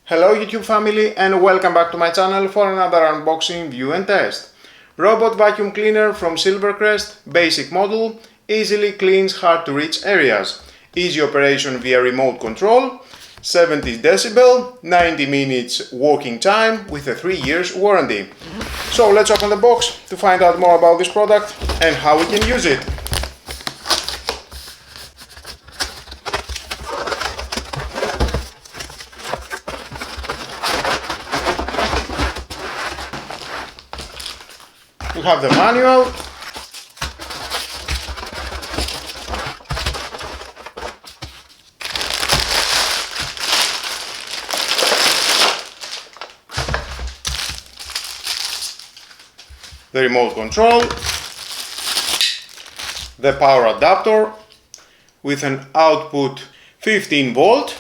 Hello YouTube family and welcome back to my channel for another unboxing, view and test. Robot vacuum cleaner from Silvercrest, basic model, easily cleans hard to reach areas. Easy operation via remote control, 70 decibel, 90 minutes working time with a 3 years warranty. So let's open the box to find out more about this product and how we can use it. We have the manual, the remote control, the power adapter with an output 15 volt,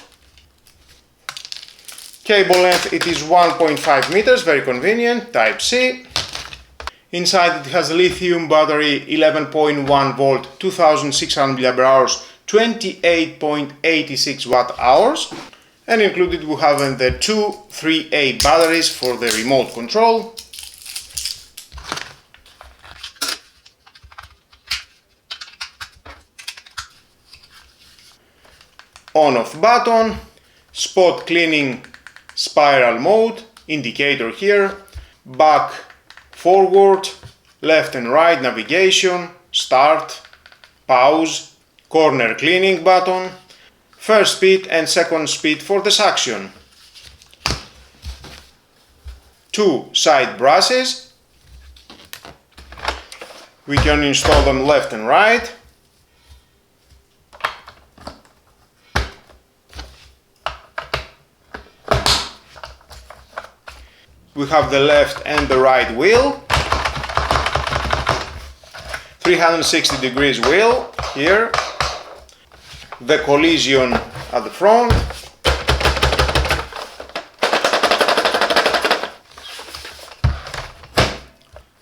cable length it is 1.5 meters, very convenient, type C. Inside it has a lithium battery, 11.1 volt, 2600 mAh, 28.86 watt hours. And included we have the two 3A batteries for the remote control. On-off button, spot cleaning spiral mode, indicator here, back, forward, left and right navigation, start, pause, corner cleaning button, first speed and second speed for the suction. Two side brushes, we can install them left and right. We have the left and the right wheel, 360 degrees wheel here, the collision at the front,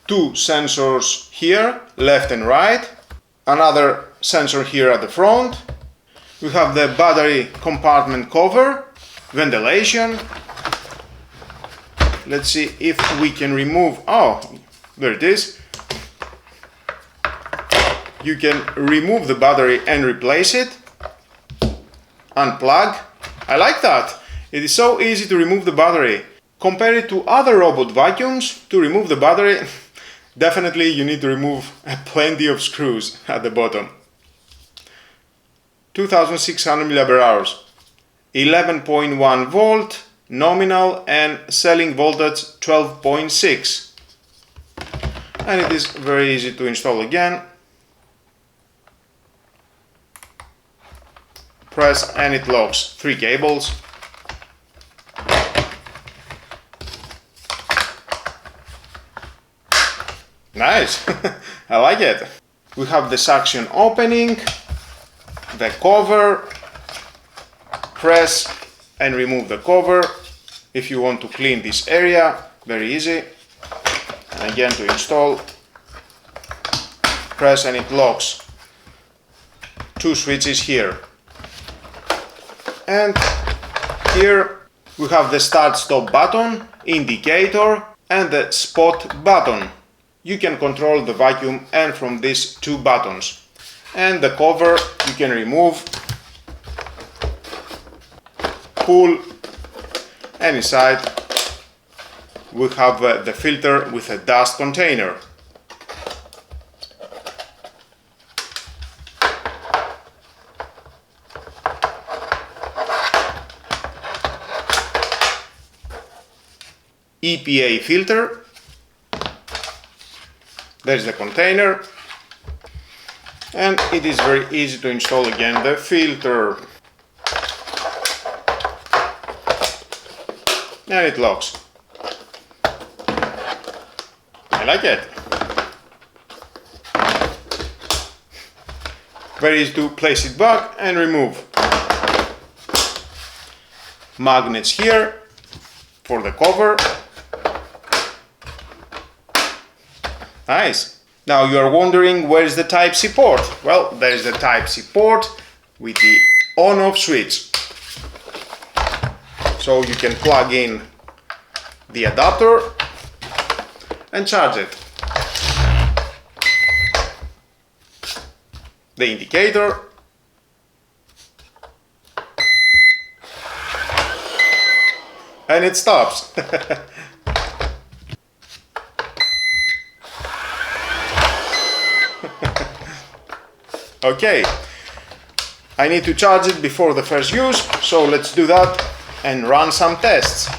two sensors here, left and right, another sensor here at the front. We have the battery compartment cover, ventilation. Let's see if we can remove, oh, there it is. You can remove the battery and replace it. Unplug. I like that. It is so easy to remove the battery. Compare it to other robot vacuums. To remove the battery, definitely you need to remove plenty of screws at the bottom. 2600 mAh, 11.1 volt, nominal and selling voltage 12.6, and it is very easy to install again. Press and it locks. 3 cables. Nice. I like it. We have the suction opening, the cover. Press and remove the cover if you want to clean this area, very easy. And again, to install, press and it locks. 2 switches here. And here we have the start stop button, indicator and the spot button. You can control the vacuum and from these 2 buttons. And the cover you can remove, pull, and inside we have the filter with a dust container. EPA filter. There's the container. And it is very easy to install again the filter. And it locks. I like it. Very easy to place it back and remove. Magnets here for the cover. Nice. Now you are wondering where is the Type-C port? Well, there is the Type-C port with the on-off switch. so you can plug in the adapter and charge it. The indicator, and it stops. Okay, I need to charge it before the first use, so let's do that and run some tests.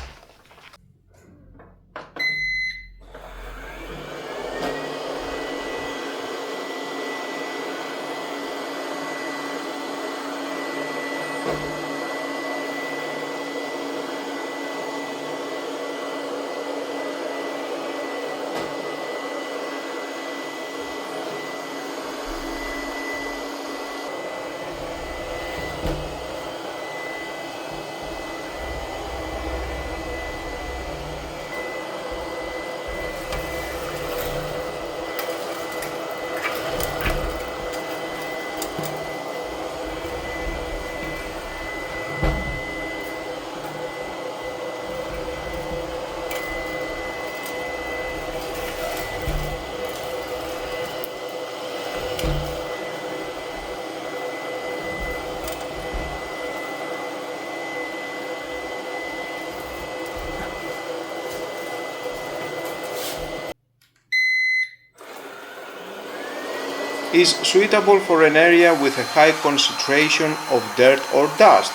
Is suitable for an area with a high concentration of dirt or dust.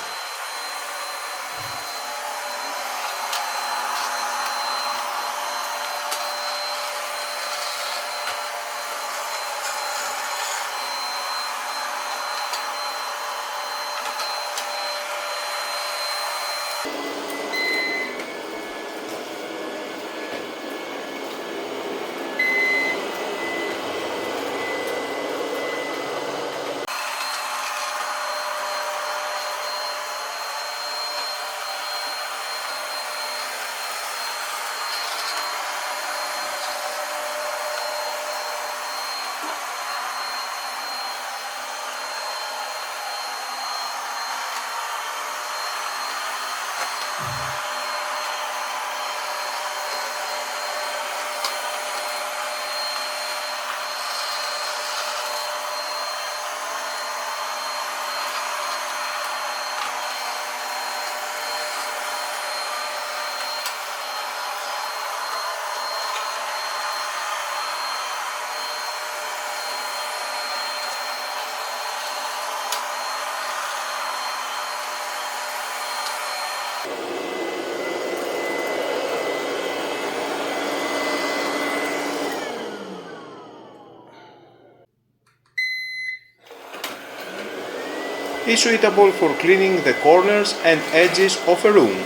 Is suitable for cleaning the corners and edges of a room.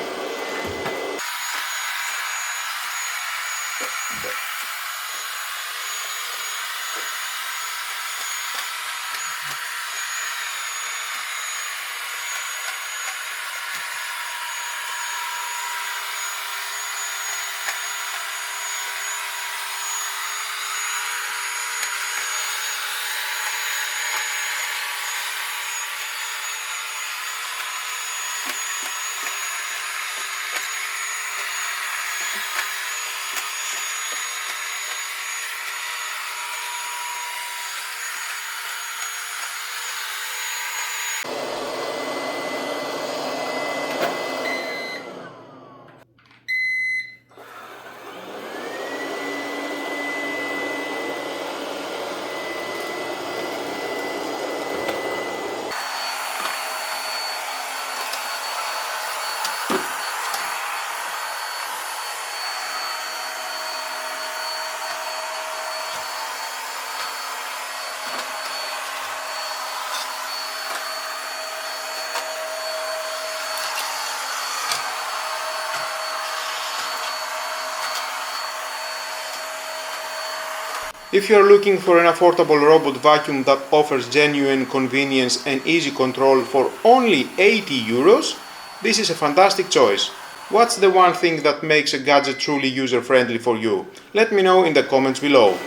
If you are looking for an affordable robot vacuum that offers genuine convenience and easy control for only 80 euros, this is a fantastic choice. What's the one thing that makes a gadget truly user-friendly for you? Let me know in the comments below.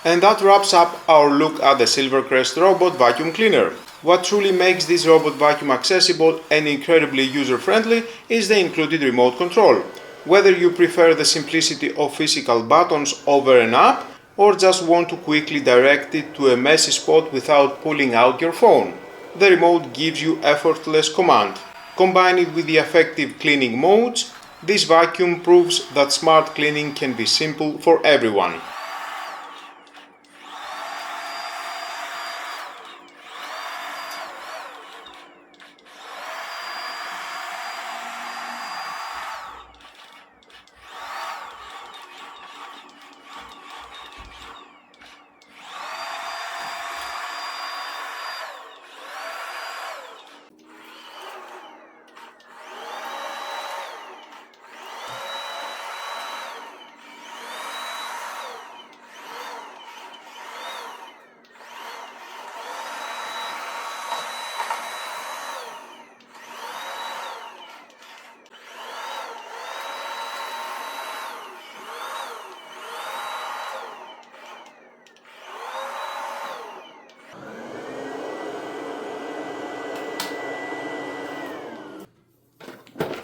And that wraps up our look at the Silvercrest robot vacuum cleaner. What truly makes this robot vacuum accessible and incredibly user-friendly is the included remote control. Whether you prefer the simplicity of physical buttons over an app, or just want to quickly direct it to a messy spot without pulling out your phone, the remote gives you effortless command. Combined with the effective cleaning modes, this vacuum proves that smart cleaning can be simple for everyone.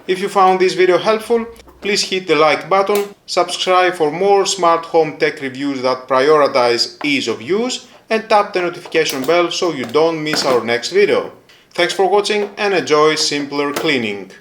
If you found this video helpful, please hit the like button, subscribe for more smart home tech reviews that prioritize ease of use, and tap the notification bell so you don't miss our next video. Thanks for watching and enjoy simpler cleaning.